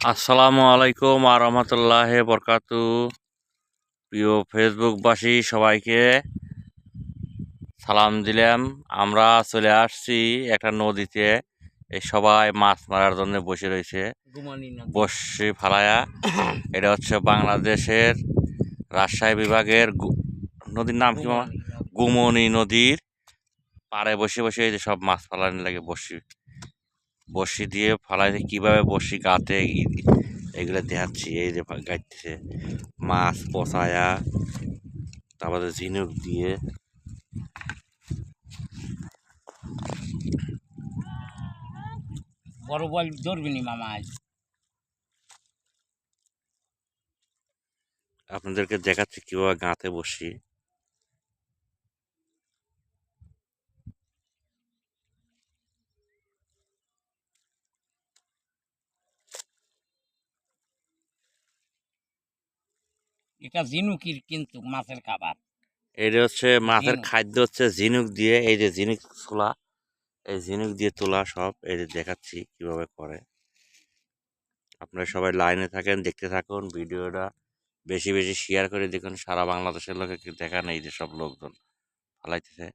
আসসালামু আলাইকুম আর রহমতুল্লাহ বরকাতু। প্রিয় ফেসবুকবাসী সবাইকে সালাম দিলাম। আমরা চলে আসছি একটা নদীতে। এই সবাই মাছ মারার জন্য বসে রয়েছে বসি ফালায়া। এটা হচ্ছে বাংলাদেশের রাজশাহী বিভাগের নদীর নাম কি মামা? গুমনি নদীর পাড়ে বসে বসে এই যে সব মাছ ফালানো লাগে বসি দিয়ে ফালাইতে কিভাবে বসি গাতে এগুলো দেখাচ্ছি। এই যে গাইতেছে মাছ পচায়া, তারপরে ঝিনুক দিয়ে। বড় বল ধরবি নি মামা আজ। আপনাদেরকে দেখাচ্ছি কিভাবে গাঁতে বসি। এটা ঝিনুকির কিন্তু মাছের খাবার। এটা হচ্ছে মাছের ঝিনুক খাদ্য, হচ্ছে ঝিনুক দিয়ে। এই যে ঝিনুক তোলা, এই ঝিনুক দিয়ে তোলা সব এই যে দেখাচ্ছি কিভাবে করে। আপনারা সবাই লাইনে থাকেন, দেখতে থাকুন ভিডিওটা, বেশি বেশি শেয়ার করে দেখুন। সারা বাংলাদেশের লোকে দেখান এই যে সব লোকজন ফালাইতেছে।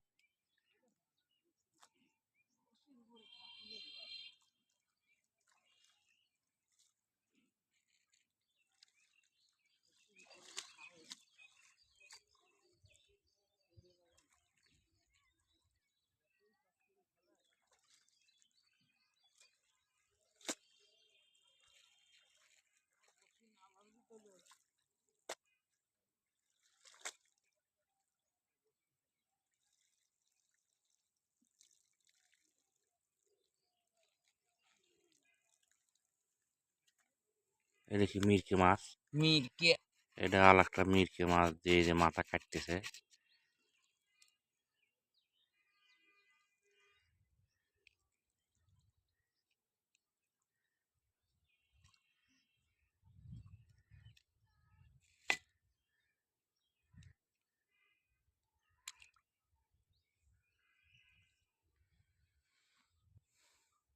এটা কি মিরকি মাছ? মিরকে এটা আর একটা মিরকি মাছ দিয়ে যে মাথা কাটতেছে।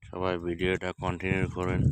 সবাই ভিডিওটা কন্টিনিউ করেন।